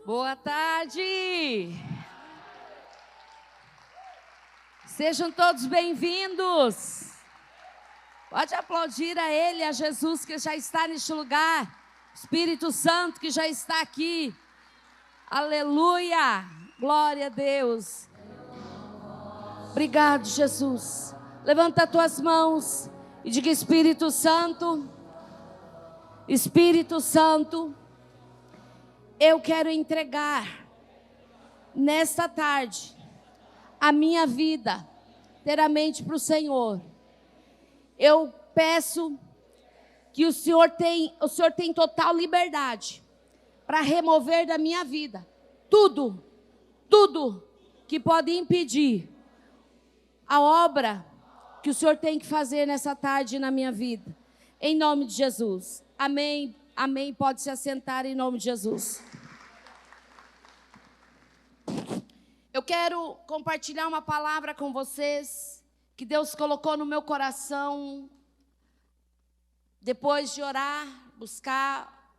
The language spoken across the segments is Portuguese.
Boa tarde! Sejam todos bem-vindos. Pode aplaudir a Ele, a Jesus que já está neste lugar. Espírito Santo que já está aqui. Aleluia! Glória a Deus. Obrigado, Jesus. Levanta as tuas mãos e diga: Espírito Santo, Espírito Santo, eu quero entregar nesta tarde a minha vida inteiramente para o Senhor. Eu peço que o Senhor tem total liberdade para remover da minha vida tudo que pode impedir a obra que o Senhor tem que fazer nessa tarde na minha vida. Em nome de Jesus. Amém. Amém. Pode se assentar em nome de Jesus. Eu quero compartilhar uma palavra com vocês que Deus colocou no meu coração depois de orar, buscar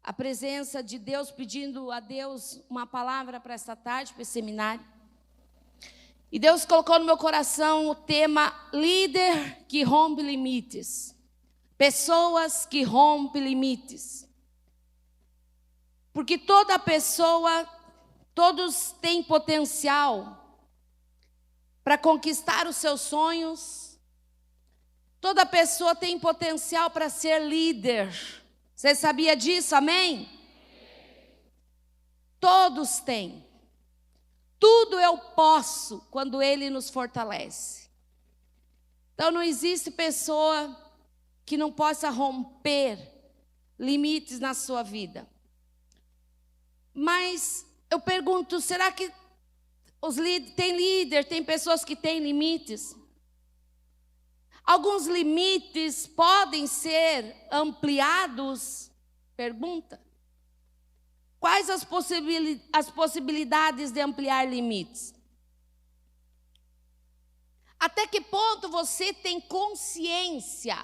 a presença de Deus, pedindo a Deus uma palavra para esta tarde, para esse seminário. E Deus colocou no meu coração o tema líder que rompe limites. Pessoas que rompem limites. Porque toda pessoa, todos têm potencial para conquistar os seus sonhos. Toda pessoa tem potencial para ser líder. Você sabia disso, amém? Todos têm. Tudo eu posso quando Ele nos fortalece. Então não existe pessoa que não possa romper limites na sua vida. Mas eu pergunto, será que tem pessoas que têm limites? Alguns limites podem ser ampliados? Pergunta. Quais as possibilidades de ampliar limites? Até que ponto você tem consciência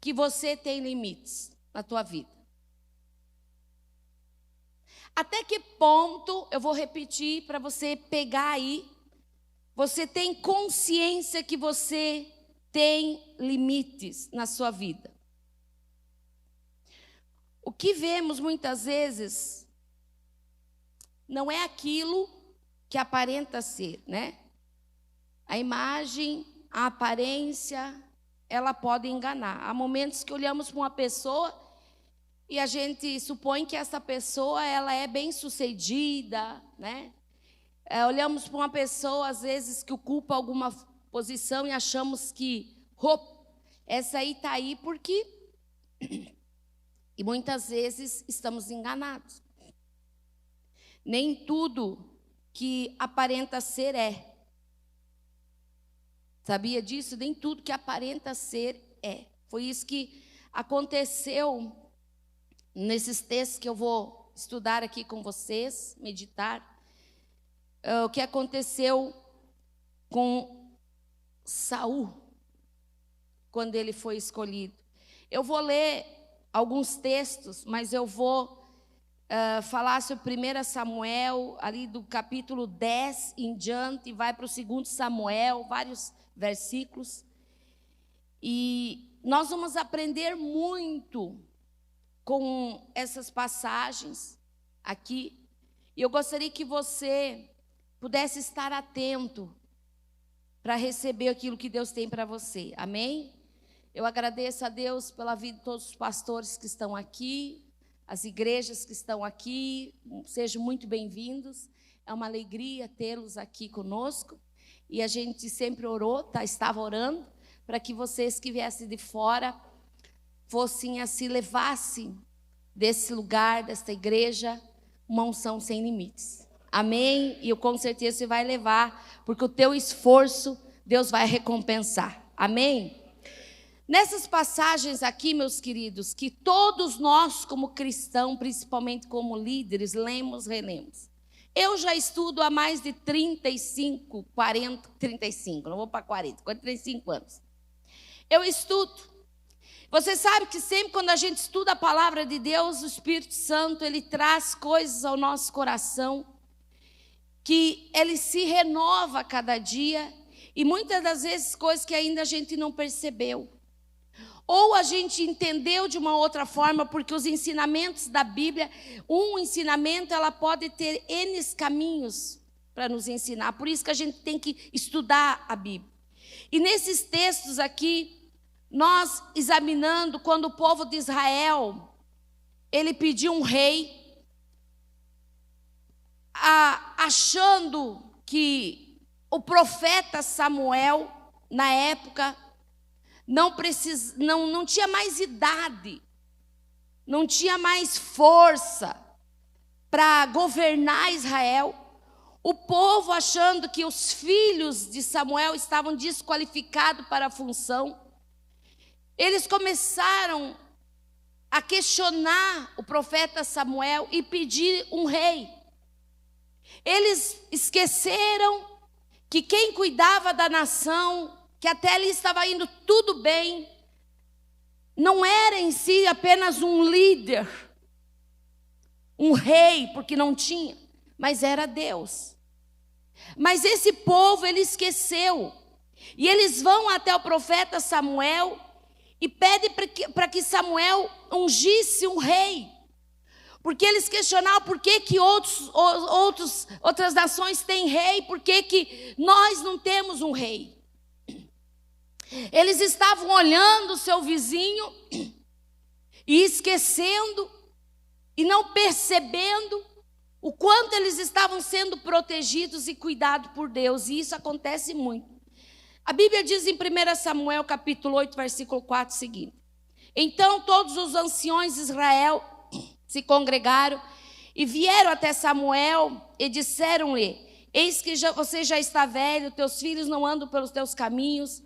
que você tem limites na tua vida? Até que ponto, eu vou repetir para você pegar aí, você tem consciência que você tem limites na sua vida? O que vemos muitas vezes não é aquilo que aparenta ser, né? A imagem, a aparência, ela pode enganar. Há momentos que olhamos para uma pessoa e a gente supõe que essa pessoa ela é bem-sucedida, né? Olhamos para uma pessoa, às vezes, que ocupa alguma posição e achamos que essa aí está aí porque... E muitas vezes estamos enganados. Nem tudo que aparenta ser é. Sabia disso? Nem tudo que aparenta ser é. Foi isso que aconteceu nesses textos que eu vou estudar aqui com vocês, meditar. O que aconteceu com Saul, quando ele foi escolhido. Eu vou ler alguns textos, mas eu vou falar sobre 1 Samuel, ali do capítulo 10 em diante, vai para o 2 Samuel, vários versículos. E nós vamos aprender muito com essas passagens aqui. E eu gostaria que você pudesse estar atento para receber aquilo que Deus tem para você. Amém? Eu agradeço a Deus pela vida de todos os pastores que estão aqui, as igrejas que estão aqui, sejam muito bem-vindos. É uma alegria tê-los aqui conosco. E a gente sempre estava orando, para que vocês que viessem de fora fossem assim, levassem desse lugar, desta igreja, uma unção sem limites. Amém? E com certeza você vai levar, porque o teu esforço, Deus vai recompensar. Amém? Nessas passagens aqui, meus queridos, que todos nós como cristãos, principalmente como líderes, lemos, relemos. Eu já estudo há mais de 35, não vou para 40, 35 anos. Eu estudo. Você sabe que sempre quando a gente estuda a palavra de Deus, o Espírito Santo, ele traz coisas ao nosso coração, que ele se renova a cada dia, e muitas das vezes coisas que ainda a gente não percebeu. Ou a gente entendeu de uma outra forma, porque os ensinamentos da Bíblia, um ensinamento, ela pode ter N caminhos para nos ensinar. Por isso que a gente tem que estudar a Bíblia. E nesses textos aqui, nós examinando, quando o povo de Israel, ele pediu um rei, achando que o profeta Samuel, na época, não tinha mais idade, não tinha mais força para governar Israel. O povo achando que os filhos de Samuel estavam desqualificados para a função. Eles começaram a questionar o profeta Samuel e pedir um rei. Eles esqueceram que quem cuidava da nação, que até ali estava indo tudo bem, não era em si apenas um líder, um rei, porque não tinha, mas era Deus. Mas esse povo, ele esqueceu. E eles vão até o profeta Samuel e pedem para que Samuel ungisse um rei. Porque eles questionavam por que outras nações têm rei, por que nós não temos um rei. Eles estavam olhando o seu vizinho e esquecendo e não percebendo o quanto eles estavam sendo protegidos e cuidados por Deus. E isso acontece muito. A Bíblia diz em 1 Samuel capítulo 8, versículo 4 seguinte: então todos os anciões de Israel se congregaram e vieram até Samuel e disseram-lhe: eis que você já está velho, teus filhos não andam pelos teus caminhos.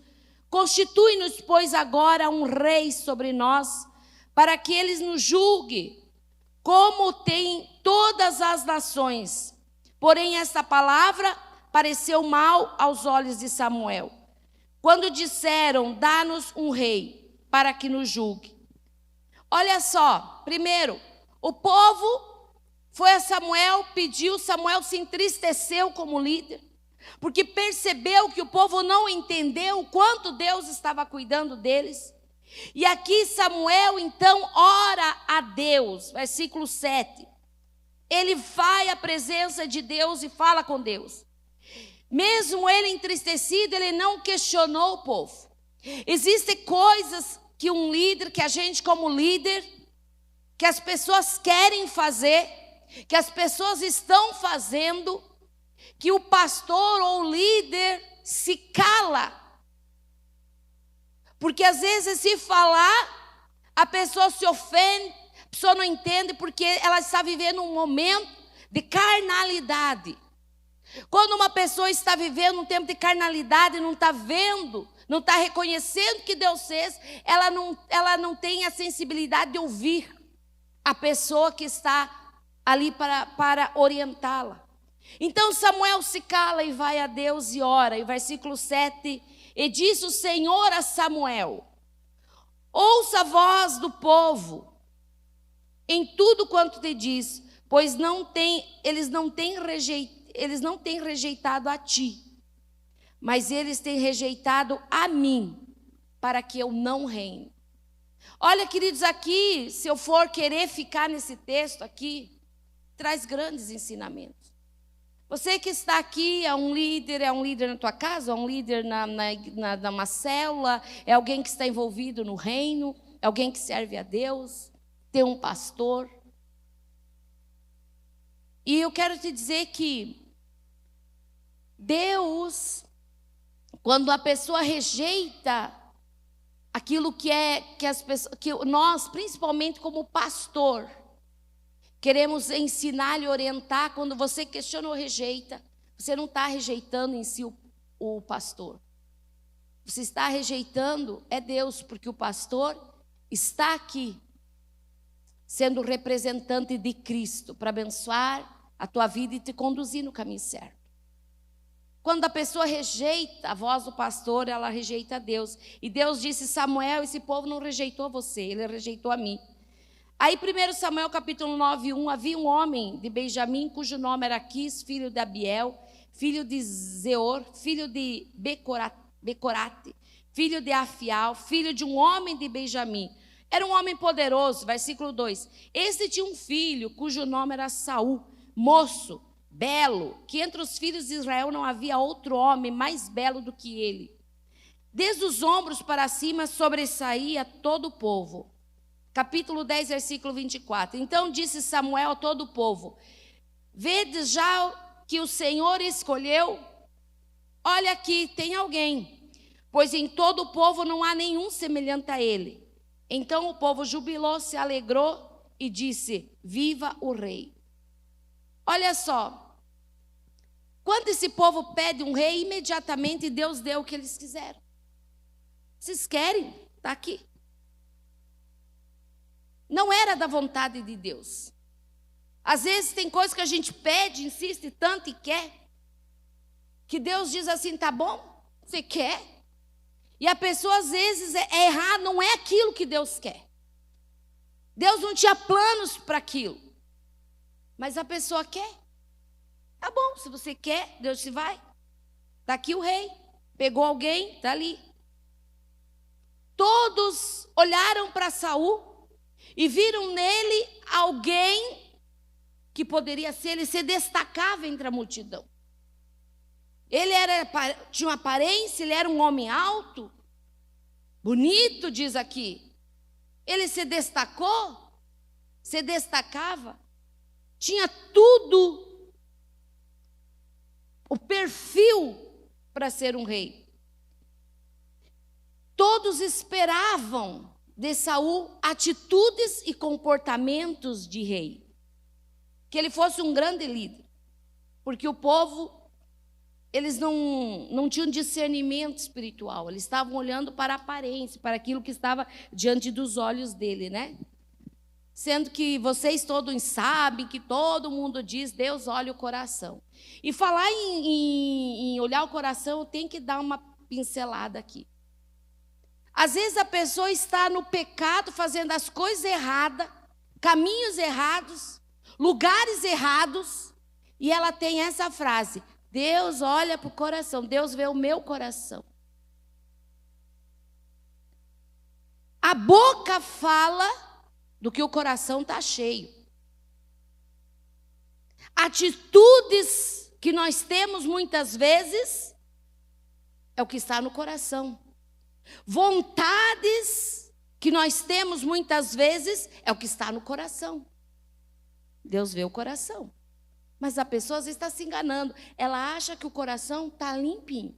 Constitui-nos, pois, agora um rei sobre nós, para que eles nos julgue, como tem todas as nações. Porém, esta palavra pareceu mal aos olhos de Samuel, quando disseram: dá-nos um rei, para que nos julgue. Olha só, primeiro, o povo foi a Samuel, pediu, Samuel se entristeceu como líder, porque percebeu que o povo não entendeu o quanto Deus estava cuidando deles. E aqui Samuel então ora a Deus, versículo 7. Ele vai à presença de Deus e fala com Deus. Mesmo ele entristecido, ele não questionou o povo. Existem coisas que um líder, que a gente como líder, que as pessoas querem fazer, que as pessoas estão fazendo, que o pastor ou o líder se cala. Porque às vezes se falar, a pessoa se ofende, a pessoa não entende, porque ela está vivendo um momento de carnalidade. Quando uma pessoa está vivendo um tempo de carnalidade, não está vendo, não está reconhecendo que Deus fez, ela não tem a sensibilidade de ouvir a pessoa que está ali para orientá-la. Então Samuel se cala e vai a Deus e ora. E o versículo 7, e disse o Senhor a Samuel: ouça a voz do povo em tudo quanto te diz, pois eles não têm rejeitado a ti, mas eles têm rejeitado a mim, para que eu não reine. Olha, queridos, aqui, se eu for querer ficar nesse texto aqui, traz grandes ensinamentos. Você que está aqui é um líder na tua casa, é um líder numa célula, é alguém que está envolvido no reino, é alguém que serve a Deus, tem um pastor. E eu quero te dizer que Deus, quando a pessoa rejeita aquilo que nós, principalmente como pastor, queremos ensinar e orientar. Quando você questiona ou rejeita, você não está rejeitando em si o pastor. Você está rejeitando é Deus, porque o pastor está aqui, sendo representante de Cristo, para abençoar a tua vida e te conduzir no caminho certo. Quando a pessoa rejeita a voz do pastor, ela rejeita a Deus. E Deus disse: Samuel, esse povo não rejeitou você, ele rejeitou a mim. Aí 1 Samuel capítulo 9:1, havia um homem de Benjamim, cujo nome era Quis, filho de Abiel, filho de Zeor, filho de Becorate, filho de Afial, filho de um homem de Benjamim. Era um homem poderoso, versículo 2. Este tinha um filho, cujo nome era Saul, moço, belo, que entre os filhos de Israel não havia outro homem mais belo do que ele. Desde os ombros para cima sobressaía todo o povo. Capítulo 10, versículo 24. Então disse Samuel a todo o povo: vedes já que o Senhor escolheu? Olha aqui, tem alguém, pois em todo o povo não há nenhum semelhante a ele. Então o povo jubilou, se alegrou e disse: viva o rei. Olha só, quando esse povo pede um rei, imediatamente Deus deu o que eles quiseram. Vocês querem? Está aqui. Não era da vontade de Deus. Às vezes tem coisas que a gente pede, insiste tanto e quer, que Deus diz assim: tá bom, você quer? E a pessoa às vezes é errada, não é aquilo que Deus quer. Deus não tinha planos para aquilo. Mas a pessoa quer. Tá bom, se você quer, Deus se vai. Está aqui o rei. Pegou alguém, está ali. Todos olharam para Saul e viram nele alguém que poderia ser, ele se destacava entre a multidão. Ele tinha uma aparência, ele era um homem alto, bonito, diz aqui. Ele se destacou, se destacava, tinha tudo, o perfil para ser um rei. Todos esperavam de Saul atitudes e comportamentos de rei. Que ele fosse um grande líder. Porque o povo, eles não tinham discernimento espiritual. Eles estavam olhando para a aparência, para aquilo que estava diante dos olhos dele, né? Sendo que vocês todos sabem, que todo mundo diz, Deus olha o coração. E falar em olhar o coração, eu tenho que dar uma pincelada aqui. Às vezes a pessoa está no pecado, fazendo as coisas erradas, caminhos errados, lugares errados, e ela tem essa frase: Deus olha para o coração, Deus vê o meu coração. A boca fala do que o coração está cheio. Atitudes que nós temos muitas vezes é o que está no coração. Vontades que nós temos muitas vezes é o que está no coração. Deus vê o coração. Mas a pessoa às vezes está se enganando. Ela acha que o coração está limpinho.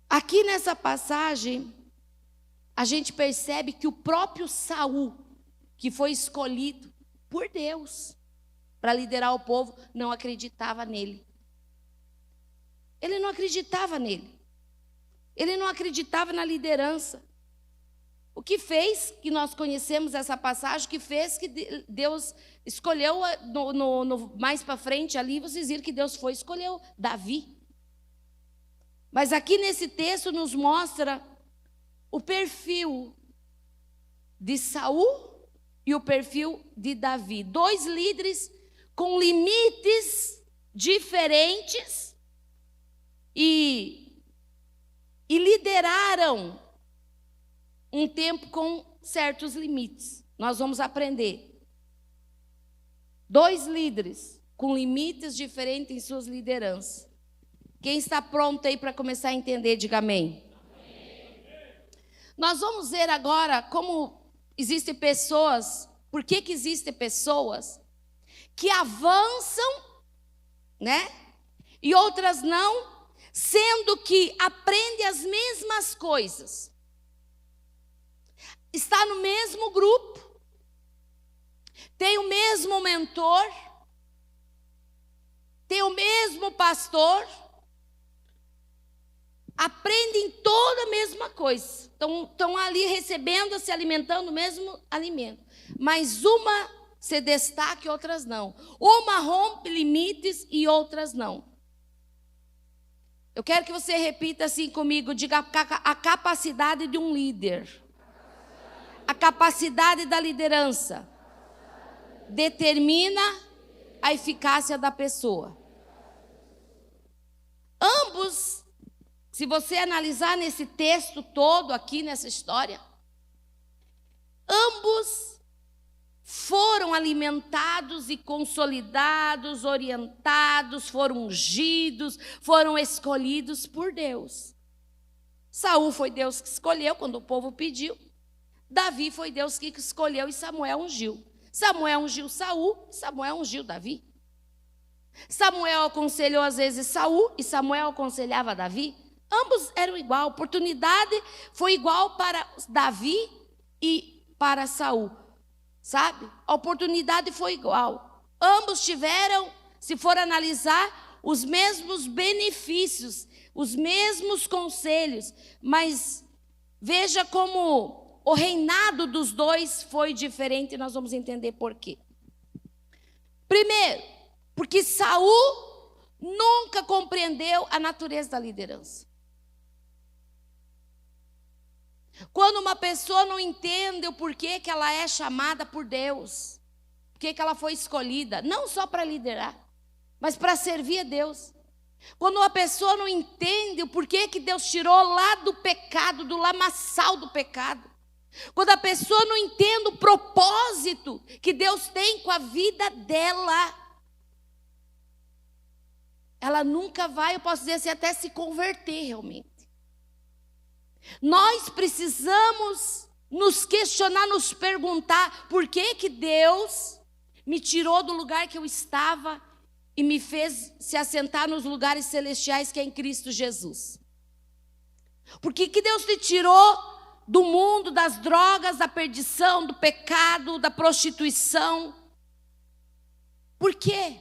Aqui nessa passagem, a gente percebe que o próprio Saul, que foi escolhido por Deus para liderar o povo, não acreditava nele. Ele não acreditava nele. Ele não acreditava na liderança. O que fez, que nós conhecemos essa passagem, que fez que Deus escolheu, mais para frente ali, vocês viram que Deus escolheu Davi. Mas aqui nesse texto nos mostra o perfil de Saul e o perfil de Davi. Dois líderes com limites diferentes e lideraram um tempo com certos limites. Nós vamos aprender. Dois líderes com limites diferentes em suas lideranças. Quem está pronto aí para começar a entender, diga amém. Nós vamos ver agora como existem pessoas, por que existem pessoas que avançam, né? E outras não, sendo que aprendem as mesmas coisas. Está no mesmo grupo, tem o mesmo mentor, tem o mesmo pastor, aprendem toda a mesma coisa. Estão ali recebendo, se alimentando do mesmo alimento. Mas uma se destaca e outras não. Uma rompe limites e outras não. Eu quero que você repita assim comigo, diga a capacidade de um líder. A capacidade da liderança determina a eficácia da pessoa. Ambos, se você analisar nesse texto todo aqui, nessa história, ambos foram alimentados e consolidados, orientados, foram ungidos, foram escolhidos por Deus. Saul foi Deus que escolheu quando o povo pediu. Davi foi Deus que escolheu e Samuel ungiu. Samuel ungiu Saul, Samuel ungiu Davi. Samuel aconselhou às vezes Saul e Samuel aconselhava Davi. Ambos eram igual, a oportunidade foi igual para Davi e para Saul. Sabe? A oportunidade foi igual. Ambos tiveram, se for analisar, os mesmos benefícios, os mesmos conselhos, mas veja como o reinado dos dois foi diferente e nós vamos entender por quê. Primeiro, porque Saul nunca compreendeu a natureza da liderança. Quando uma pessoa não entende o porquê que ela é chamada por Deus, porquê que ela foi escolhida, não só para liderar, mas para servir a Deus. Quando uma pessoa não entende o porquê que Deus tirou lá do pecado, do lamaçal do pecado. Quando a pessoa não entende o propósito que Deus tem com a vida dela, ela nunca vai, eu posso dizer assim, até se converter realmente. Nós precisamos nos questionar, nos perguntar por que que Deus me tirou do lugar que eu estava e me fez se assentar nos lugares celestiais que é em Cristo Jesus. Por que que Deus te tirou do mundo das drogas, da perdição, do pecado, da prostituição? Por quê?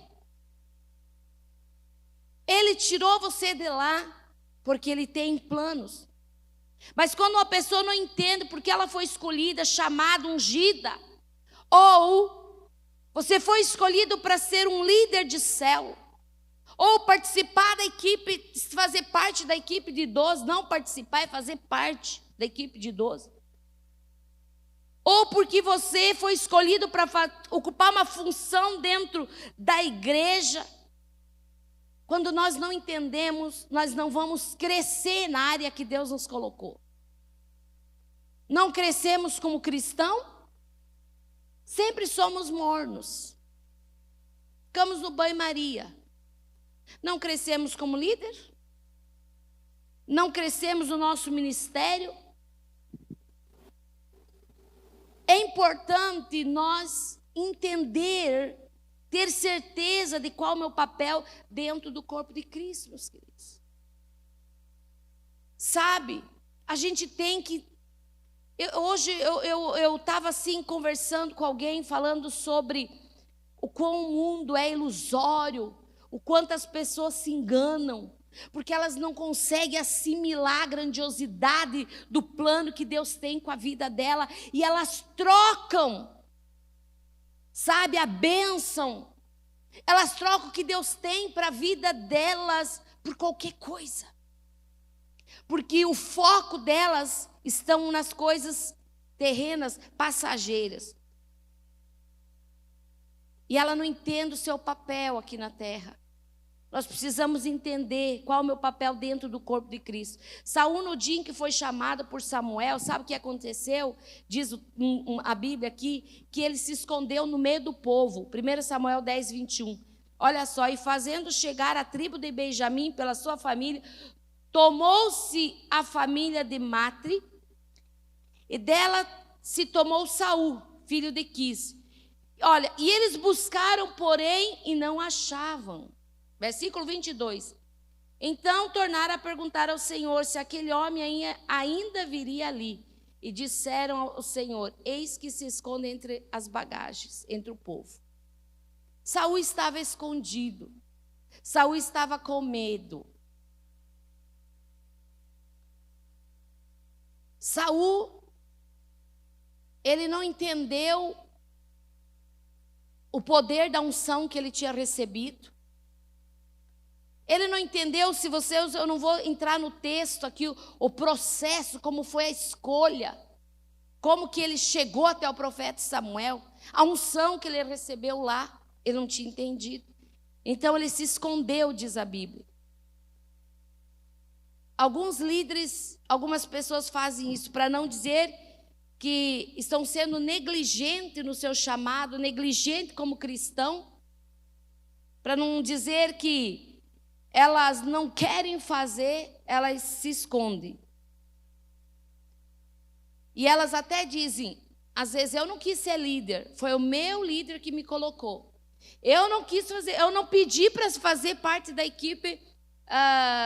Ele tirou você de lá porque Ele tem planos. Mas quando uma pessoa não entende porque ela foi escolhida, chamada, ungida, ou você foi escolhido para ser um líder de célula, ou participar da equipe, fazer parte da equipe de 12, não participar, é fazer parte da equipe de 12. Ou porque você foi escolhido para ocupar uma função dentro da igreja. Quando nós não entendemos, nós não vamos crescer na área que Deus nos colocou. Não crescemos como cristão, sempre somos mornos. Ficamos no banho-maria. Não crescemos como líder, não crescemos no nosso ministério. É importante nós entender, ter certeza de qual é o meu papel dentro do corpo de Cristo, meus queridos. Sabe, a gente tem que... Hoje eu estava assim conversando com alguém, falando sobre o quão o mundo é ilusório, o quanto as pessoas se enganam, porque elas não conseguem assimilar a grandiosidade do plano que Deus tem com a vida dela, e elas trocam, sabe, a bênção, elas trocam o que Deus tem para a vida delas por qualquer coisa, porque o foco delas estão nas coisas terrenas, passageiras, e ela não entende o seu papel aqui na terra. Nós precisamos entender qual é o meu papel dentro do corpo de Cristo. Saul, no dia em que foi chamado por Samuel, sabe o que aconteceu? Diz a Bíblia aqui, que ele se escondeu no meio do povo. 1 Samuel 10, 21. Olha só, e fazendo chegar a tribo de Benjamim pela sua família, tomou-se a família de Matri, e dela se tomou Saul, filho de Quis. Olha, e eles buscaram, porém, e não achavam. Versículo 22. Então tornaram a perguntar ao Senhor se aquele homem ainda viria ali. E disseram ao Senhor: eis que se esconde entre as bagagens, entre o povo. Saul estava escondido. Saul estava com medo. Saul, ele não entendeu o poder da unção que ele tinha recebido. Ele não entendeu, eu não vou entrar no texto aqui, o processo, como foi a escolha, como que ele chegou até o profeta Samuel, a unção que ele recebeu lá, ele não tinha entendido. Então ele se escondeu, diz a Bíblia. Alguns líderes, algumas pessoas fazem isso para não dizer que estão sendo negligentes no seu chamado, negligente como cristão, para não dizer que elas não querem fazer, elas se escondem. E elas até dizem, às vezes, eu não quis ser líder, foi o meu líder que me colocou. Eu não quis fazer, eu não pedi para fazer parte da equipe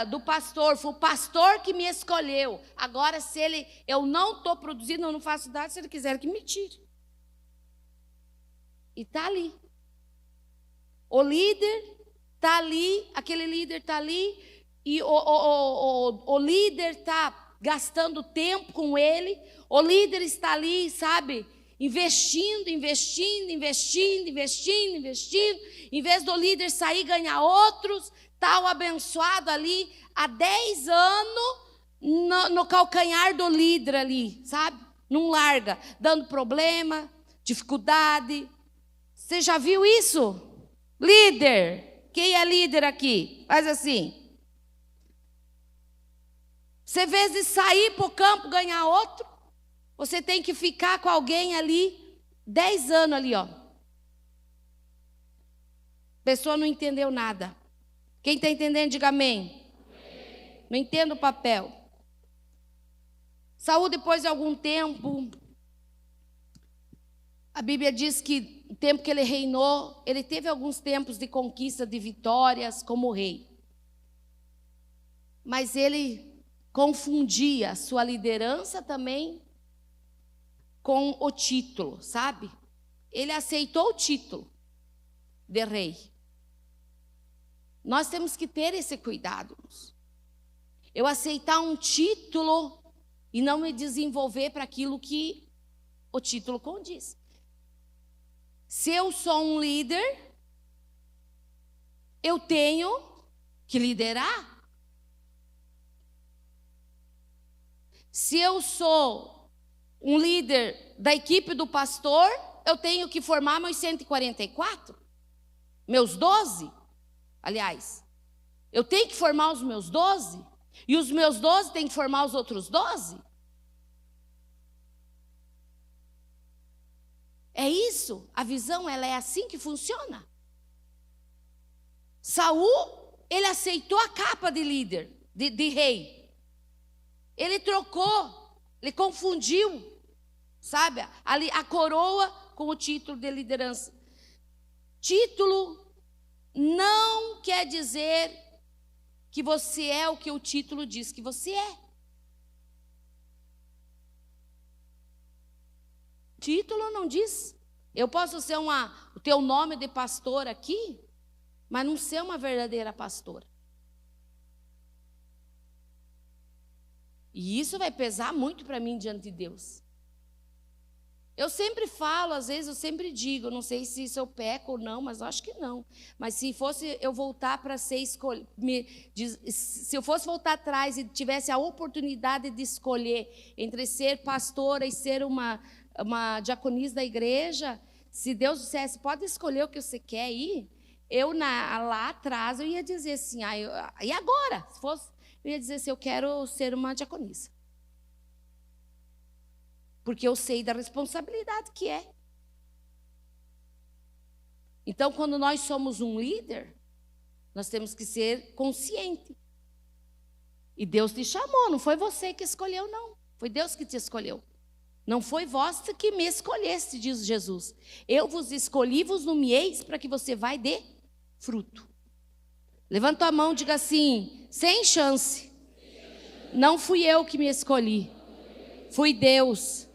do pastor, foi o pastor que me escolheu. Agora, se eu não estou produzindo, eu não faço nada, se ele quiser que me tire. E está ali. O líder está ali, aquele líder está ali, e o líder está gastando tempo com ele, o líder está ali, sabe, investindo, em vez do líder sair e ganhar outros, está o abençoado ali, há 10 anos, no calcanhar do líder ali, sabe, não larga, dando problema, dificuldade. Você já viu isso? Líder! Quem é líder aqui? Faz assim. Você, às vezes, sair para o campo, ganhar outro, você tem que ficar com alguém ali, 10 anos ali, ó. A pessoa não entendeu nada. Quem está entendendo, diga amém. Amém. Não entende o papel. Saul, depois de algum tempo, a Bíblia diz que o tempo que ele reinou, ele teve alguns tempos de conquista, de vitórias como rei. Mas ele confundia a sua liderança também com o título, sabe? Ele aceitou o título de rei. Nós temos que ter esse cuidado. Eu aceitar um título e não me desenvolver para aquilo que o título condiz. Se eu sou um líder, eu tenho que liderar. Se eu sou um líder da equipe do pastor, eu tenho que formar meus 144, meus 12. Aliás, eu tenho que formar os meus 12, e os meus 12 têm que formar os outros 12. É isso, a visão, ela é assim que funciona. Saul, ele aceitou a capa de líder, de rei. Ele trocou, ele confundiu, sabe, ali a coroa com o título de liderança. Título não quer dizer que você é o que o título diz que você é. Título não diz. Eu posso ser o teu nome de pastor aqui, mas não ser uma verdadeira pastora. E isso vai pesar muito para mim diante de Deus. Eu sempre falo, às vezes eu sempre digo, não sei se isso eu peco ou não, mas eu acho que não. Mas se fosse eu voltar para ser escolhido, se eu fosse voltar atrás e tivesse a oportunidade de escolher entre ser pastora e ser uma diaconisa da igreja, se Deus dissesse, pode escolher o que você quer ir, lá atrás eu ia dizer assim, e agora? Se fosse, eu ia dizer assim, eu quero ser uma diaconisa. Porque eu sei da responsabilidade que é. Então, quando nós somos um líder, nós temos que ser consciente. E Deus te chamou, não foi você que escolheu, não. Foi Deus que te escolheu. Não foi vós que me escolheste, diz Jesus. Eu vos escolhi, vos nomeeis para que você vai dê fruto. Levanta a mão e diga assim, sem chance. Não fui eu que me escolhi. Fui Deus.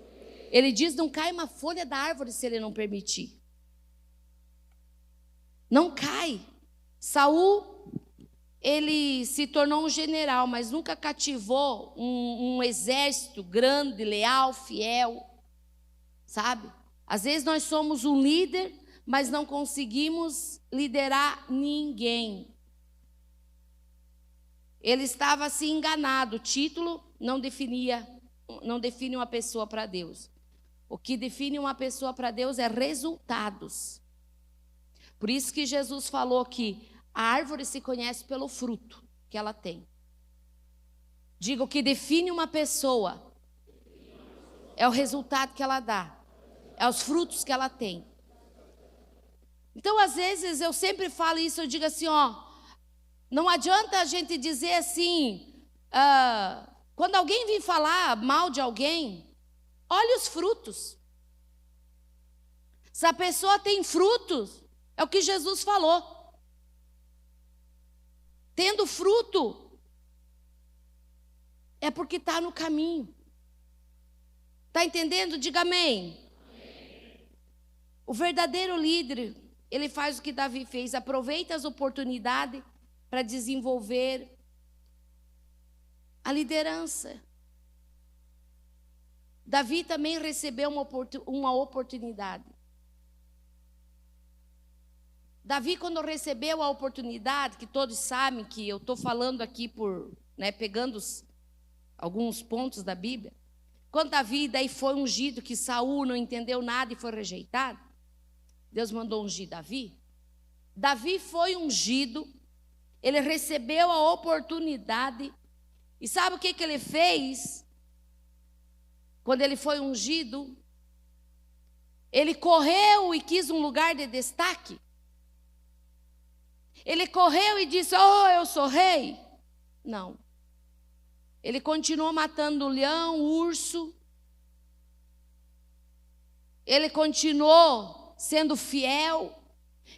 Ele diz, não cai uma folha da árvore se ele não permitir. Não cai. Saul, ele se tornou um general, mas nunca cativou um exército grande, leal, fiel. Sabe? Às vezes nós somos um líder, mas não conseguimos liderar ninguém. Ele estava assim enganado. O título não define uma pessoa para Deus. O que define uma pessoa para Deus é resultados. Por isso que Jesus falou que a árvore se conhece pelo fruto que ela tem. Diga, o que define uma pessoa é o resultado que ela dá, é os frutos que ela tem. Então, às vezes, eu sempre falo isso, eu digo assim, não adianta a gente dizer assim, quando alguém vir falar mal de alguém, olhe os frutos. Se a pessoa tem frutos, é o que Jesus falou. Tendo fruto, é porque está no caminho. Está entendendo? Diga amém. O verdadeiro líder, ele faz o que Davi fez, aproveita as oportunidades para desenvolver a liderança. Davi também recebeu uma oportunidade. Davi, quando recebeu a oportunidade, que todos sabem que eu estou falando aqui pegando alguns pontos da Bíblia, quando Davi daí foi ungido, que Saul não entendeu nada e foi rejeitado, Deus mandou ungir Davi. Davi foi ungido, ele recebeu a oportunidade, e sabe o que ele fez? Quando ele foi ungido, ele correu e quis um lugar de destaque. Ele correu e disse, eu sou rei. Não. Ele continuou matando o leão, o urso. Ele continuou sendo fiel.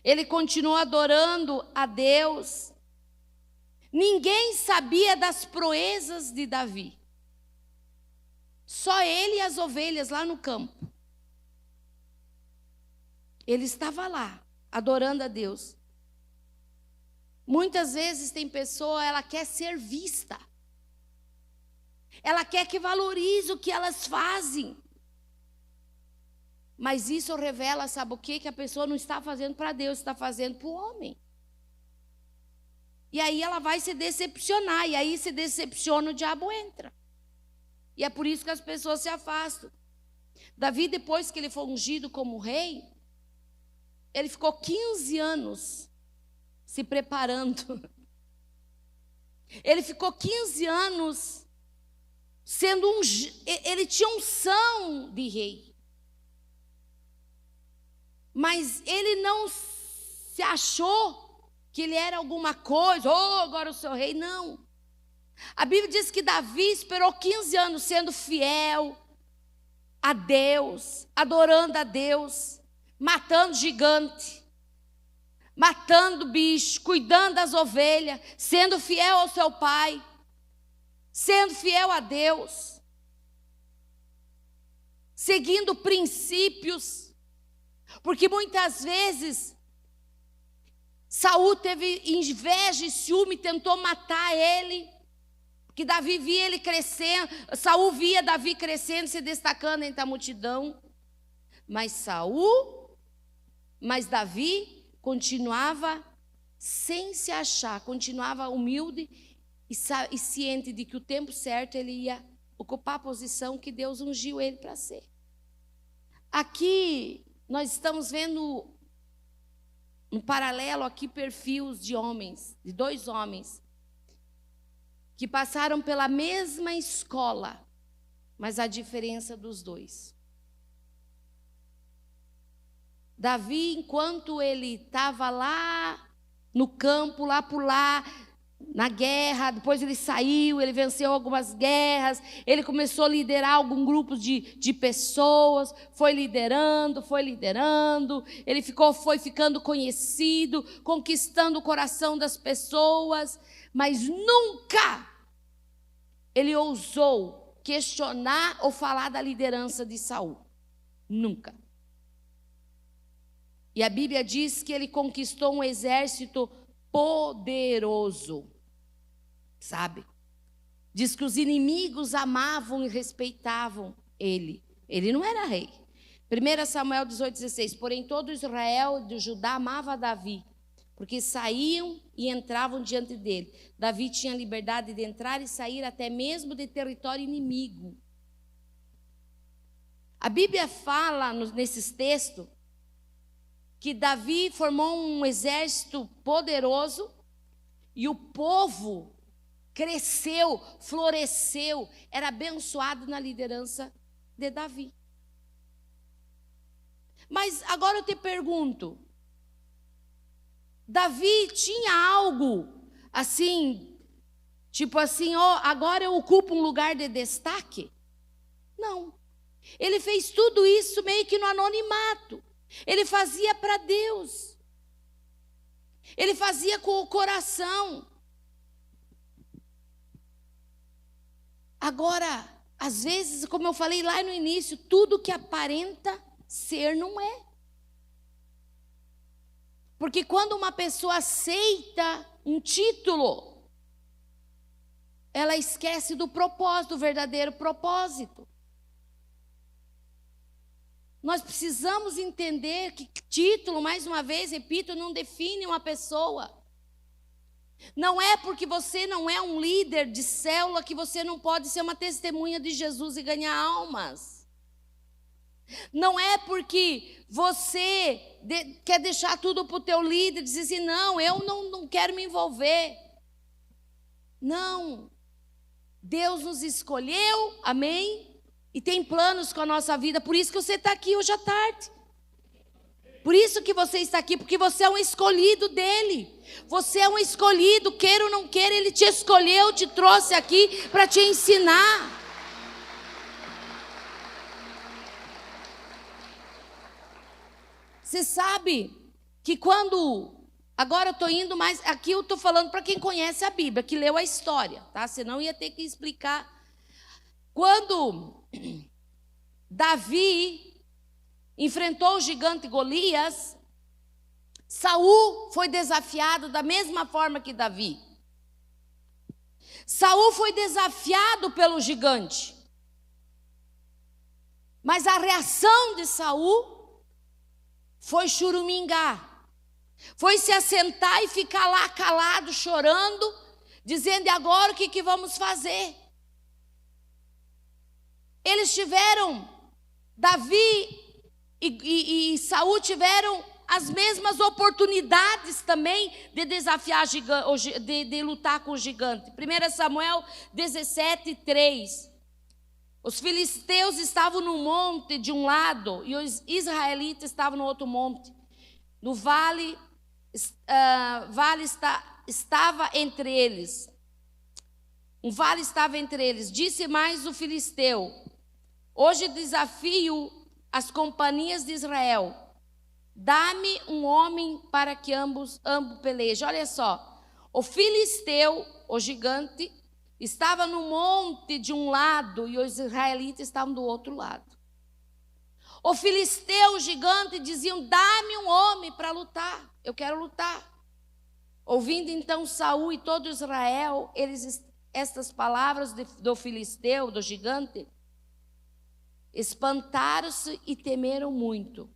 Ele continuou adorando a Deus. Ninguém sabia das proezas de Davi. Só ele e as ovelhas lá no campo. Ele estava lá, adorando a Deus. Muitas vezes tem pessoa, ela quer ser vista. Ela quer que valorize o que elas fazem. Mas isso revela, sabe o quê? Que a pessoa não está fazendo para Deus, está fazendo para o homem. E aí ela vai se decepcionar, e aí se decepciona, o diabo entra. E é por isso que as pessoas se afastam. Davi, depois que ele foi ungido como rei, ele ficou 15 anos se preparando. Ele ficou 15 anos sendo ele tinha unção de rei. Mas ele não se achou que ele era alguma coisa, agora eu sou rei, não. A Bíblia diz que Davi esperou 15 anos sendo fiel a Deus, adorando a Deus, matando gigante, matando bicho, cuidando das ovelhas, sendo fiel ao seu pai, sendo fiel a Deus, seguindo princípios, porque muitas vezes Saul teve inveja e ciúme, tentou matar ele, porque Davi via ele crescendo, Saul via Davi crescendo, se destacando entre a multidão, mas Davi continuava sem se achar, continuava humilde e ciente de que o tempo certo ele ia ocupar a posição que Deus ungiu ele para ser. Aqui nós estamos vendo um paralelo aqui, perfis de homens, de dois homens, que passaram pela mesma escola, mas a diferença dos dois. Davi, enquanto ele estava lá no campo, lá por lá, na guerra, depois ele saiu, ele venceu algumas guerras, ele começou a liderar algum grupo de pessoas, foi liderando, ele foi ficando conhecido, conquistando o coração das pessoas, mas nunca ele ousou questionar ou falar da liderança de Saul. Nunca. E a Bíblia diz que ele conquistou um exército poderoso, sabe? Diz que os inimigos amavam e respeitavam ele. Ele não era rei, 1 Samuel 18,16. Porém, todo Israel de Judá amava Davi, porque saíam e entravam diante dele. Davi tinha liberdade de entrar e sair até mesmo de território inimigo. A Bíblia fala nesses textos que Davi formou um exército poderoso e o povo cresceu, floresceu, era abençoado na liderança de Davi. Mas agora eu te pergunto, Davi tinha algo assim, tipo assim, agora eu ocupo um lugar de destaque? Não. Ele fez tudo isso meio que no anonimato. Ele fazia para Deus. Ele fazia com o coração. Agora, às vezes, como eu falei lá no início, tudo que aparenta ser não é. Porque quando uma pessoa aceita um título, ela esquece do propósito, do verdadeiro propósito. Nós precisamos entender que título, mais uma vez, repito, não define uma pessoa. Não é porque você não é um líder de célula que você não pode ser uma testemunha de Jesus e ganhar almas. Não é porque você quer deixar tudo para o teu líder e dizer assim, não, eu não quero me envolver. Não. Deus nos escolheu, amém? E tem planos com a nossa vida, por isso que você está aqui hoje à tarde. Por isso que você está aqui, porque você é um escolhido dele. Você é um escolhido, queira ou não queira, ele te escolheu, te trouxe aqui para te ensinar. Você sabe que quando... Agora eu estou indo mais... Aqui eu estou falando para quem conhece a Bíblia, que leu a história, tá? Senão ia ter que explicar. Quando Davi enfrentou o gigante Golias, Saul foi desafiado da mesma forma que Davi. Saul foi desafiado pelo gigante. Mas a reação de Saul foi churumingar. Foi se assentar e ficar lá calado, chorando, dizendo, e agora o que vamos fazer? Eles tiveram, Davi e Saul tiveram as mesmas oportunidades também de desafiar, de lutar com o gigante. 1 Samuel 17:3. Os filisteus estavam no monte de um lado e os israelitas estavam no outro monte. No vale, estava entre eles. Um vale estava entre eles. Disse mais o filisteu: hoje desafio as companhias de Israel. Dá-me um homem para que ambos pelejem. Olha só, o filisteu, o gigante, estava no monte de um lado e os israelitas estavam do outro lado. O filisteu, o gigante, diziam, dá-me um homem para lutar, eu quero lutar. Ouvindo então Saul e todo Israel, estas palavras do filisteu, do gigante, espantaram-se e temeram muito.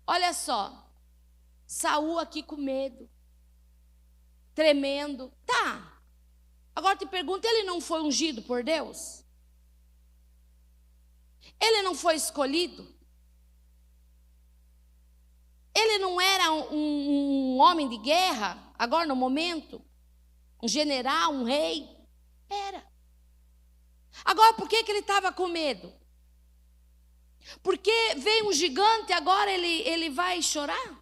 Olha só, Saul aqui com medo, tremendo. Tá, agora te pergunto, ele não foi ungido por Deus? Ele não foi escolhido? Ele não era um homem de guerra, agora no momento? Um general, um rei? Era. Agora, por que ele estava com medo? Porque veio um gigante, agora ele vai chorar?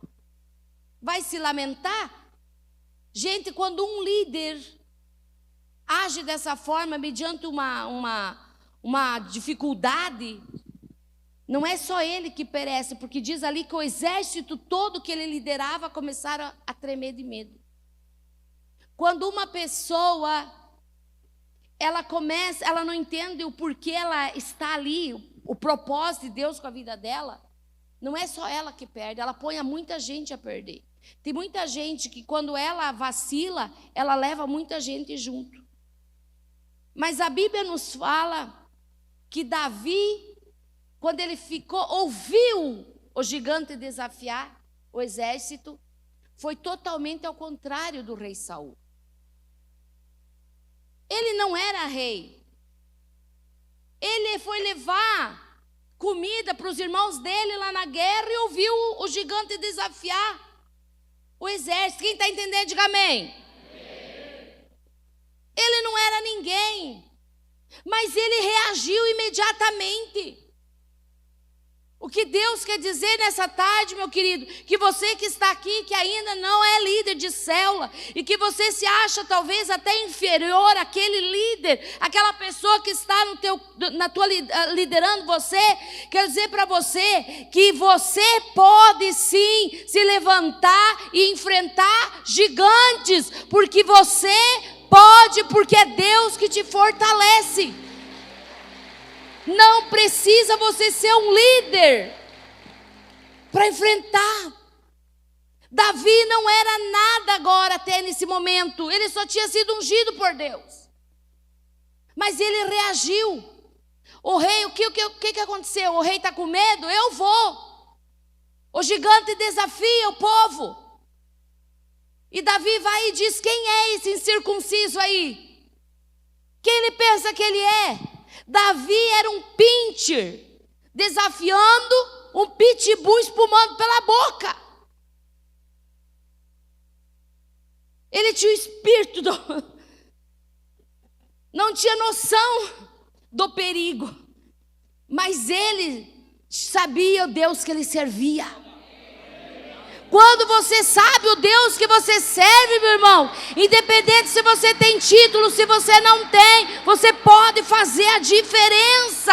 Vai se lamentar? Gente, quando um líder age dessa forma, mediante uma dificuldade, não é só ele que perece, porque diz ali que o exército todo que ele liderava começaram a tremer de medo. Quando uma pessoa, ela não entende o porquê ela está ali, o propósito de Deus com a vida dela, não é só ela que perde, ela põe a muita gente a perder. Tem muita gente que quando ela vacila, ela leva muita gente junto. Mas a Bíblia nos fala que Davi quando ele ouviu o gigante desafiar o exército, foi totalmente ao contrário do rei Saul. Ele não era rei. Ele foi levar comida para os irmãos dele lá na guerra e ouviu o gigante desafiar o exército. Quem está entendendo, diga amém. Ele não era ninguém, mas ele reagiu imediatamente. O que Deus quer dizer nessa tarde, meu querido, que você que está aqui, que ainda não é líder de célula, e que você se acha talvez até inferior àquele líder, aquela pessoa que está liderando você, quero dizer para você que você pode sim se levantar e enfrentar gigantes, porque você pode, porque é Deus que te fortalece. Não precisa você ser um líder para enfrentar. Davi não era nada agora até nesse momento. Ele só tinha sido ungido por Deus. Mas ele reagiu. O rei, o que aconteceu? O rei está com medo? Eu vou. O gigante desafia o povo. E Davi vai e diz: quem é esse incircunciso aí? Quem ele pensa que ele é? Davi era um pincher, desafiando um pitbull espumando pela boca. Ele tinha o espírito, não tinha noção do perigo, mas ele sabia o Deus que ele servia. Quando você sabe o Deus que você serve, meu irmão, independente se você tem título, se você não tem, você pode fazer a diferença.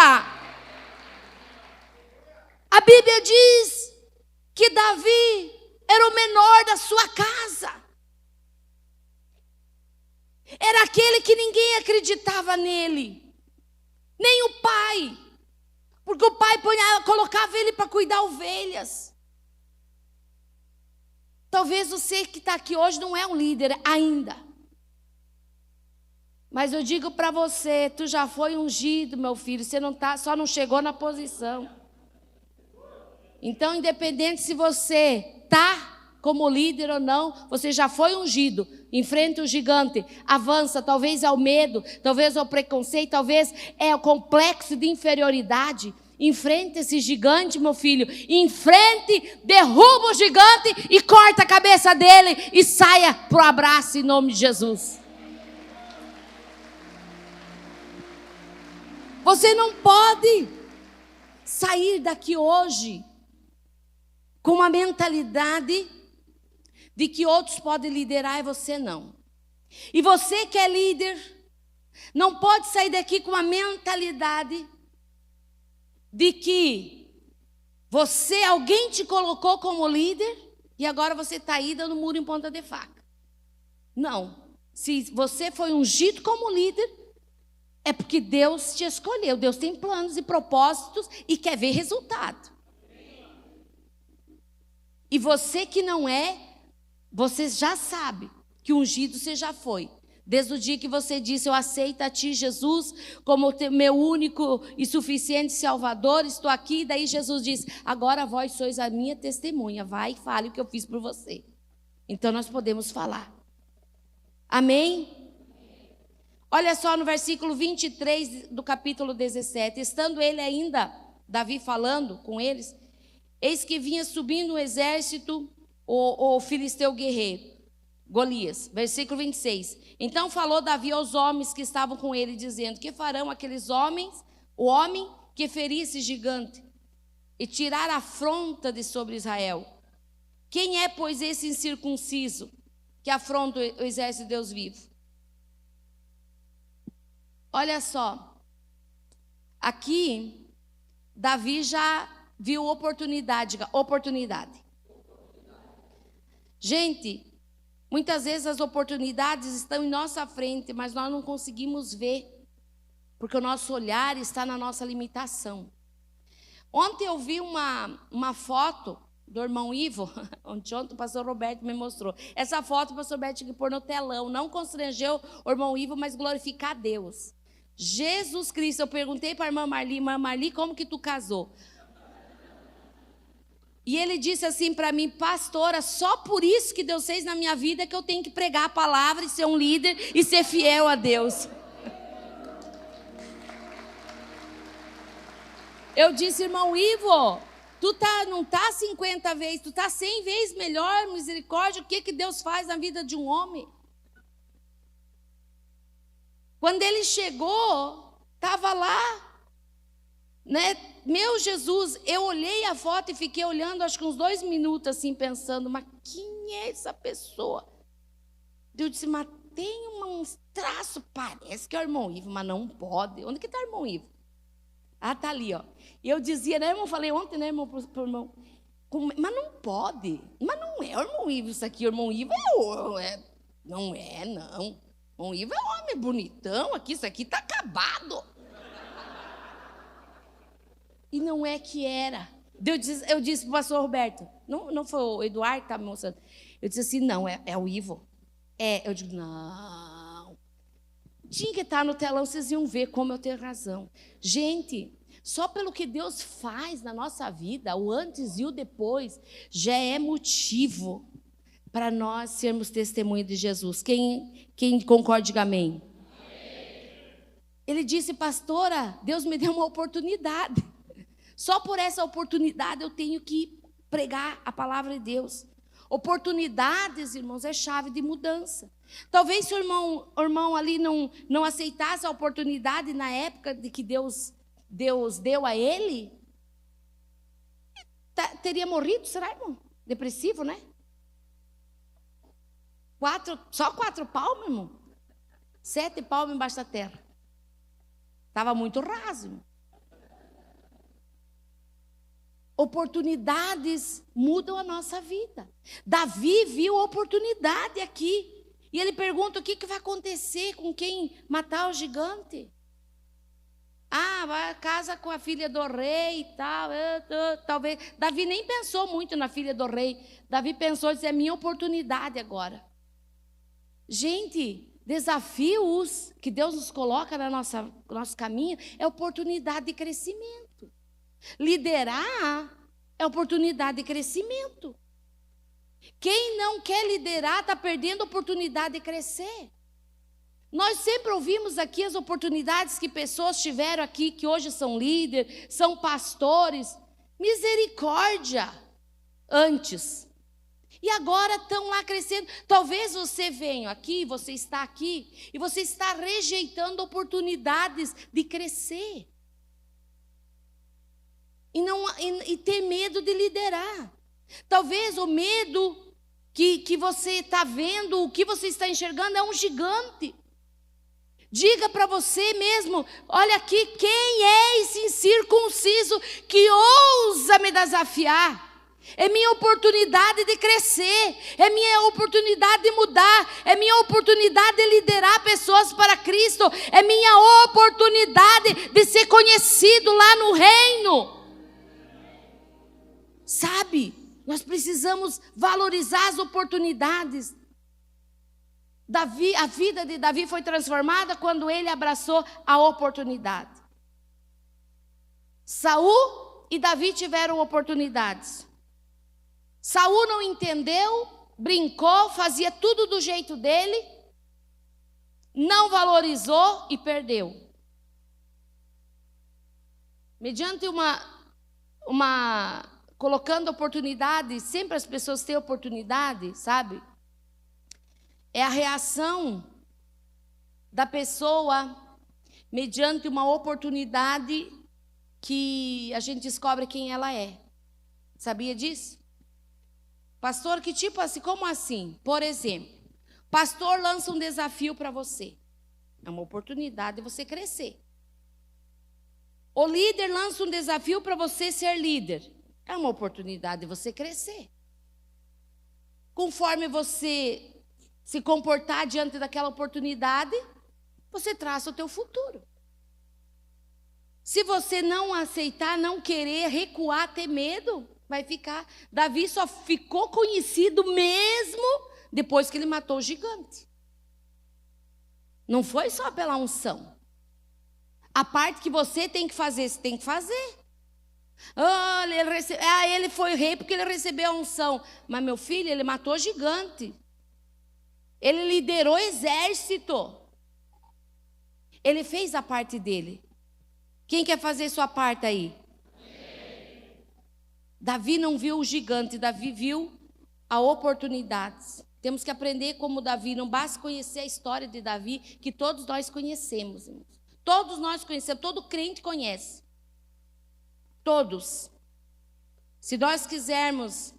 A Bíblia diz que Davi era o menor da sua casa. Era aquele que ninguém acreditava nele, nem o pai, porque o pai colocava ele para cuidar ovelhas. Talvez você que está aqui hoje não é um líder ainda. Mas eu digo para você, tu já foi ungido, meu filho. Você não tá, só não chegou na posição. Então, independente se você está como líder ou não, você já foi ungido. Enfrenta o gigante, avança. Talvez é o medo, talvez é o preconceito, talvez é o complexo de inferioridade. Enfrente esse gigante, meu filho. Enfrente, derruba o gigante e corta a cabeça dele e saia para o abraço em nome de Jesus. Você não pode sair daqui hoje com uma mentalidade de que outros podem liderar e você não. E você que é líder, não pode sair daqui com uma mentalidade de que alguém te colocou como líder e agora você está aí dando muro em ponta de faca. Não. Se você foi ungido como líder, é porque Deus te escolheu. Deus tem planos e propósitos e quer ver resultado. E você que não é, você já sabe que ungido você já foi. Desde o dia que você disse: eu aceito a ti, Jesus, como meu único e suficiente Salvador, estou aqui. Daí Jesus diz: agora vós sois a minha testemunha, vai e fale o que eu fiz por você. Então nós podemos falar. Amém? Olha só no versículo 23 do capítulo 17. Estando ele ainda, Davi falando com eles, eis que vinha subindo um exército, o filisteu guerreiro, Golias. Versículo 26. Então falou Davi aos homens que estavam com ele, dizendo: que farão aqueles homens, o homem que ferir esse gigante e tirar a afronta de sobre Israel? Quem é, pois, esse incircunciso que afronta o exército de Deus vivo? Olha só, aqui Davi já viu oportunidade. Gente, muitas vezes as oportunidades estão em nossa frente, mas nós não conseguimos ver, porque o nosso olhar está na nossa limitação. Ontem eu vi uma foto do irmão Ivo, ontem o pastor Roberto me mostrou. Essa foto o pastor Roberto tinha que pôr no telão, não constrangeu o irmão Ivo, mas glorificar a Deus. Jesus Cristo. Eu perguntei para a irmã Marli, como que tu casou? E ele disse assim para mim: pastora, só por isso que Deus fez na minha vida que eu tenho que pregar a palavra e ser um líder e ser fiel a Deus. Eu disse: irmão Ivo, tu não tá 50 vezes, tu tá 100 vezes melhor, misericórdia. O que Deus faz na vida de um homem? Quando ele chegou, estava lá, né? Meu Jesus, eu olhei a foto e fiquei olhando, acho que uns 2 minutos assim, pensando: mas quem é essa pessoa? Eu disse: mas tem uns traços, parece que é o irmão Ivo, mas não pode. Onde que está o irmão Ivo? Ah, tá ali, ó. E eu dizia, né, irmão? Falei ontem, né, irmão, pro irmão. Mas não pode. Mas não é o irmão Ivo isso aqui. O irmão Ivo não é, não. O irmão Ivo é homem bonitão aqui. Isso aqui tá acabado. E não é que era. Eu disse pro pastor Roberto. Não foi o Eduardo que estava me mostrando. Eu disse assim: não, é o Ivo. Eu digo: não. Tinha que estar no telão, vocês iam ver como eu tenho razão. Gente, só pelo que Deus faz na nossa vida, o antes e o depois, já é motivo para nós sermos testemunho de Jesus. Quem concorda, diga amém. Ele disse: pastora, Deus me deu uma oportunidade. Só por essa oportunidade eu tenho que pregar a palavra de Deus. Oportunidades, irmãos, é chave de mudança. Talvez se o irmão ali não aceitasse a oportunidade na época de que Deus deu a ele, teria morrido, será, irmão? Depressivo, né? Só 4 palmos, irmão. 7 palmos embaixo da terra. Estava muito raso, irmão. Oportunidades mudam a nossa vida. Davi viu a oportunidade aqui. E ele pergunta: o que vai acontecer com quem matar o gigante? Vai casa com a filha do rei e tal. Talvez. Davi nem pensou muito na filha do rei. Davi pensou: é minha oportunidade agora. Gente, desafios que Deus nos coloca no nosso caminho é oportunidade de crescimento. Liderar é oportunidade de crescimento. Quem não quer liderar está perdendo a oportunidade de crescer. Nós sempre ouvimos aqui as oportunidades que pessoas tiveram aqui, que hoje são líderes, são pastores. Misericórdia! Antes. E agora estão lá crescendo. Talvez você venha aqui, você está aqui, e você está rejeitando oportunidades de crescer. E ter medo de liderar. Talvez o medo que você está vendo, o que você está enxergando é um gigante. Diga para você mesmo: olha aqui, quem é esse incircunciso que ousa me desafiar? É minha oportunidade de crescer, é minha oportunidade de mudar, é minha oportunidade de liderar pessoas para Cristo, é minha oportunidade de ser conhecido lá no reino. Sabe, nós precisamos valorizar as oportunidades. A vida de Davi foi transformada quando ele abraçou a oportunidade. Saul e Davi tiveram oportunidades. Saul não entendeu, brincou, fazia tudo do jeito dele, não valorizou e perdeu. Mediante colocando oportunidade, sempre as pessoas têm oportunidade, sabe? É a reação da pessoa mediante uma oportunidade que a gente descobre quem ela é. Sabia disso? Pastor, que tipo assim? Como assim? Por exemplo, pastor lança um desafio para você. É uma oportunidade de você crescer. O líder lança um desafio para você ser líder. É uma oportunidade de você crescer. Conforme você se comportar diante daquela oportunidade, você traça o teu futuro. Se você não aceitar, não querer, recuar, ter medo, vai ficar. Davi só ficou conhecido mesmo depois que ele matou o gigante. Não foi só pela unção. A parte que você tem que fazer, você tem que fazer. Ele foi rei porque ele recebeu a unção. Mas meu filho, ele matou gigante. Ele liderou exército. Ele fez a parte dele. Quem quer fazer sua parte aí? Davi não viu o gigante, Davi viu a oportunidades. Temos que aprender como Davi. Não basta conhecer a história de Davi, que todos nós conhecemos, irmãos. Todos nós conhecemos, todo crente conhece. Todos. Se nós quisermos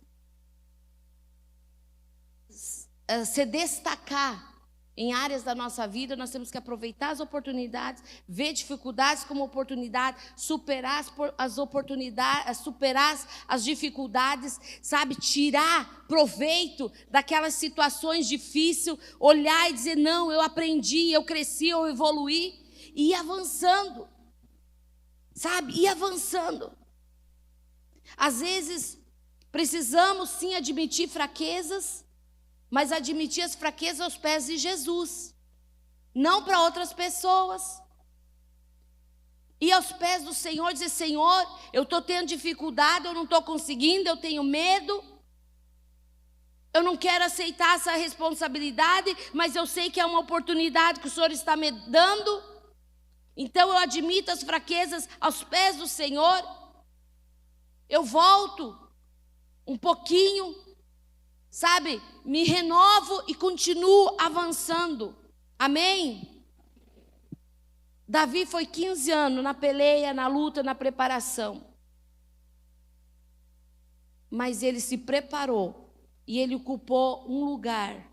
se destacar em áreas da nossa vida, nós temos que aproveitar as oportunidades, ver dificuldades como oportunidade, superar as oportunidades, superar as dificuldades, sabe? Tirar proveito daquelas situações difíceis, olhar e dizer, não, eu aprendi, eu cresci, eu evoluí, e ir avançando, sabe? Ir avançando. Às vezes, precisamos sim admitir fraquezas, mas admitir as fraquezas aos pés de Jesus, não para outras pessoas. E aos pés do Senhor, dizer, Senhor, eu estou tendo dificuldade, eu não estou conseguindo, eu tenho medo, eu não quero aceitar essa responsabilidade, mas eu sei que é uma oportunidade que o Senhor está me dando, então eu admito as fraquezas aos pés do Senhor, eu volto um pouquinho, sabe, me renovo e continuo avançando. Amém? Davi foi 15 anos na peleia, na luta, na preparação. Mas ele se preparou e ele ocupou um lugar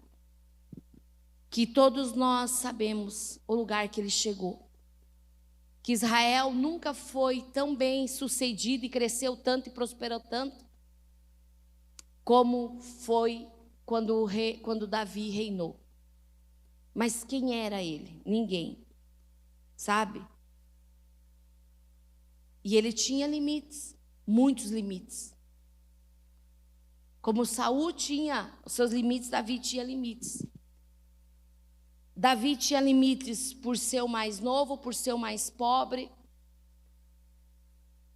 que todos nós sabemos, o lugar que ele chegou. Que Israel nunca foi tão bem sucedido e cresceu tanto e prosperou tanto como foi quando Davi reinou. Mas quem era ele? Ninguém, sabe? E ele tinha limites, muitos limites. Como Saul tinha os seus limites, Davi tinha limites. Davi tinha limites por ser o mais novo, por ser o mais pobre.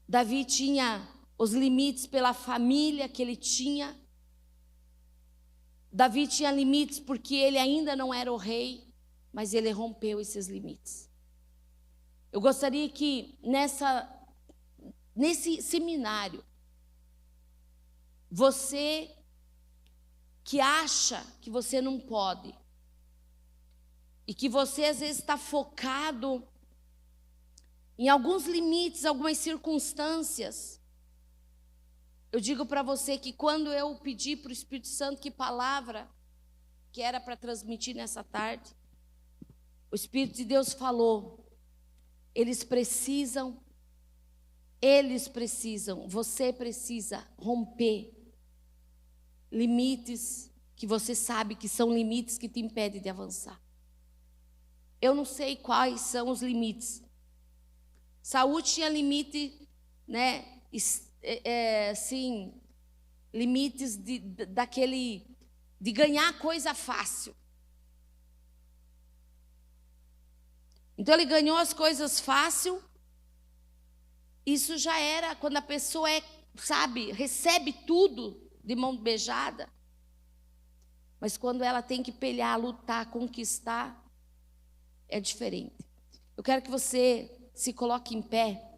Davi tinha os limites pela família que ele tinha. Davi tinha limites porque ele ainda não era o rei, mas ele rompeu esses limites. Eu gostaria que nesse seminário, você que acha que você não pode, e que você às vezes está focado em alguns limites, algumas circunstâncias, eu digo para você que quando eu pedi para o Espírito Santo que palavra que era para transmitir nessa tarde, o Espírito de Deus falou, você precisa romper limites que você sabe que são limites que te impedem de avançar. Eu não sei quais são os limites. Saul tinha limite, né? Limites de ganhar coisa fácil. Então ele ganhou as coisas fácil. Isso já era quando a pessoa recebe tudo de mão beijada. Mas quando ela tem que pelear, lutar, conquistar, é diferente. Eu quero que você se coloque em pé.